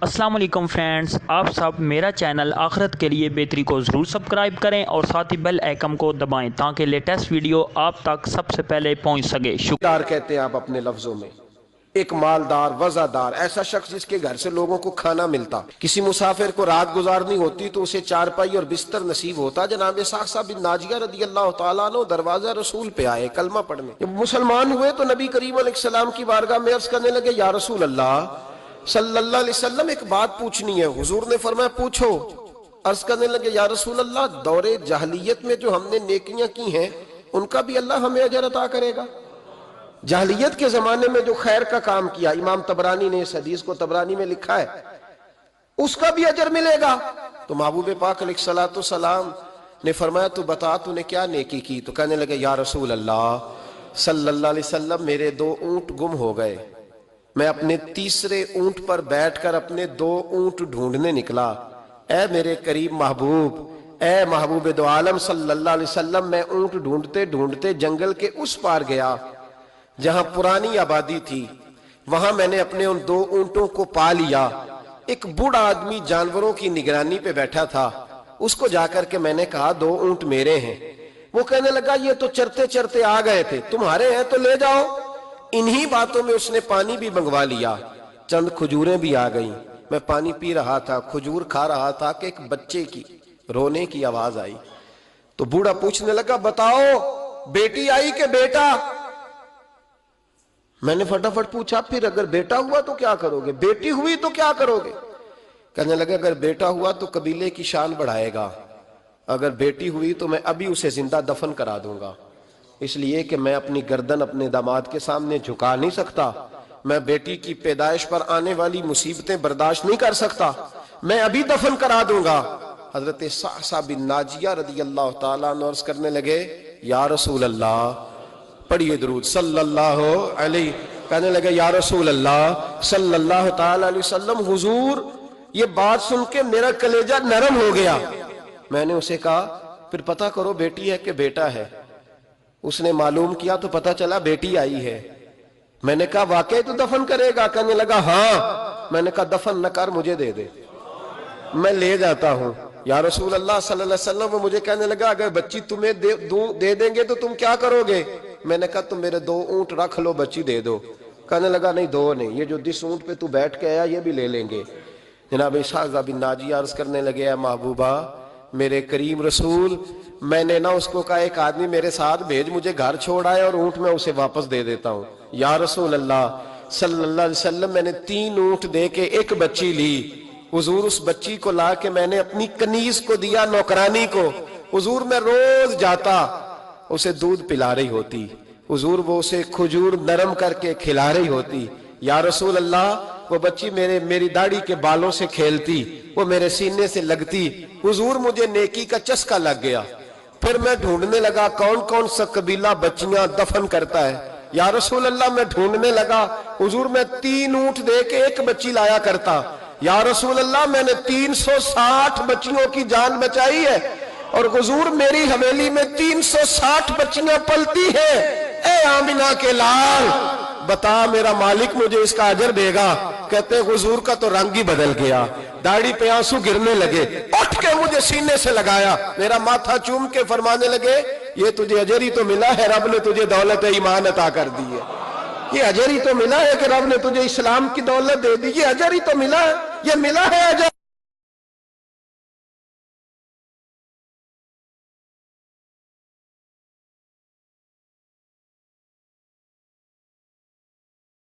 अस्सलाम वालेकुम फ्रेंड्स, आप सब मेरा चैनल आखिरत के लिए बेहतरी को ज़रूर सब्सक्राइब करें और साथ ही बेल आइकन को दबाएं ताकि लेटेस्ट वीडियो आप तक सबसे पहले पहुंच सके। शुक्रिया। कहते हैं आप अपने लफ्जों में एक मालदार वज़ादार ऐसा शख्स जिसके घर से लोगों को खाना मिलता। किसी मुसाफिर को रात गुजारनी होती तो उसे चारपाई और बिस्तर नसीब होता। जनाब इसहाक बिन नाजिया रदी अल्लाह तआला अन्हु दरवाजा रसूल पे आए कलमा पढ़ने। जब मुसलमान हुए तो नबी करीम अलैहिस्सलाम की बारगाह में अर्ज करने लगे, या रसूल अल्लाह सल्लल्लाहु अलैहि वसल्लम एक बात पूछनी है। हुजूर ने फरमाया पूछो। अर्ज करने लगे, या रसूल अल्लाह दौरे जहलियत में जो हमने नेकियां की हैं उनका भी अल्लाह हमें अजर अता करेगा? जहलियत के जमाने में जो खैर का काम किया, इमाम तबरानी ने इस हदीस को तबरानी में लिखा है, उसका भी अजर मिलेगा। तो महबूब पाक अलैहिस्सलातु सलाम ने फरमाया तू बता तूने क्या नेकी की? तो कहने लगे, या रसूल अल्लाह सल्लल्लाहु अलैहि वसल्लम मेरे 2 ऊंट गुम हो गए। मैं अपने तीसरे ऊंट पर बैठकर अपने 2 ऊंट ढूंढने निकला। ऐ मेरे करीब महबूब, ऐ महबूब दो आलम सल्लल्लाहु अलैहि वसल्लम, मैं ऊंट ढूंढते ढूंढते जंगल के उस पार गया जहां पुरानी आबादी थी। वहां मैंने अपने उन 2 ऊंटों को पा लिया। एक बूढ़ा आदमी जानवरों की निगरानी पे बैठा था। उसको जाकर के मैंने कहा 2 ऊंट मेरे हैं। वो कहने लगा ये तो चरते चरते आ गए थे, तुम्हारे हैं तो ले जाओ। इन्हीं बातों में उसने पानी भी मंगवा लिया। चंद खजूरें भी आ गईं। मैं पानी पी रहा था, खजूर खा रहा था कि एक बच्चे की रोने की आवाज आई। तो बूढ़ा पूछने लगा, बताओ बेटी आई कि बेटा? मैंने फटाफट पूछा, फिर अगर बेटा हुआ तो क्या करोगे, बेटी हुई तो क्या करोगे? कहने लगा अगर बेटा हुआ तो कबीले की शान बढ़ाएगा, अगर बेटी हुई तो मैं अभी उसे जिंदा दफन करा दूंगा, इसलिए कि मैं अपनी गर्दन अपने दामाद के सामने झुका नहीं सकता। मैं बेटी की पैदाइश पर आने वाली मुसीबतें बर्दाश्त नहीं कर सकता, मैं अभी दफन करा दूंगा। हजरत सहसा बिन नाजिया रदी अल्लाह तआला अन्हु अर्ज करने लगे, या रसूल अल्लाह, पढ़िए दुरूद सल्लल्लाहु अलैहि। कहने लगे, या रसूल अल्लाह सल्लल्लाहु तआला अलैहि वसल्लम, हुजूर ये बात सुन के मेरा कलेजा नरम हो गया। मैंने उसे कहा फिर पता करो बेटी है कि बेटा है। उसने मालूम किया तो पता चला बेटी आई है। मैंने कहा वाकई तो दफन करेगा? कहने लगा हाँ। मैंने कहा दफन न कर, मुझे दे दे, मैं ले जाता हूं। या रसूल अल्लाह सल्लल्लाहु अलैहि वसल्लम, वो मुझे कहने लगा अगर बच्ची तुम्हें दे देंगे तो तुम क्या करोगे? मैंने कहा तुम मेरे 2 ऊंट रख लो, बच्ची दे दो। कहने लगा नहीं 2 नहीं, ये जो जिस ऊंट पे तू बैठ के आया ये भी ले लेंगे। जनाब इसहाक बिन नाजिया अर्ज करने लगे, महबूबा मेरे करीम रसूल, मैंने ना उसको कहा एक आदमी मेरे साथ भेज, मुझे घर छोड़ आए और ऊंट में उसे वापस दे देता हूं। या रसूल अल्लाह सल्लल्लाहु अलैहि वसल्लम, मैंने 3 ऊंट दे के एक बच्ची ली। हुजूर उस बच्ची को ला के मैंने अपनी कनीज को दिया, नौकरानी को। हुजूर मैं रोज जाता, उसे दूध पिला रही होती। हुजूर वो उसे खजूर नरम करके खिला रही होती। या रसूल अल्लाह वो बच्ची मेरी दाढ़ी के बालों से खेलती, वो मेरे सीने से लगती। हुजूर मुझे नेकी का चस्का लग गया। फिर मैं ढूंढने लगा कौन कौन सा कबीला बच्चियां दफन करता है। या रसूल अल्लाह मैं ढूंढने लगा। हुजूर मैं 3 ऊंट दे के एक बच्ची लाया करता। या रसूल अल्लाह मैंने 360 बच्चियों की जान बचाई है और हुजूर मेरी हवेली में 360 बच्चियां पलती है। ए आमिना के लाल, बता मेरा मालिक मुझे इसका अजर देगा? कहते हुजूर का तो रंग ही बदल गया, दाढ़ी पे आंसू गिरने लगे, उठ के मुझे सीने से लगाया, मेरा माथा चूम के फरमाने लगे ये तुझे अजर ही तो मिला है, रब ने तुझे दौलत ईमान अता कर दी है। ये अजर ही तो मिला है कि रब ने तुझे इस्लाम की दौलत दे दी, ये अजर ही तो मिला है, ये मिला है अजर।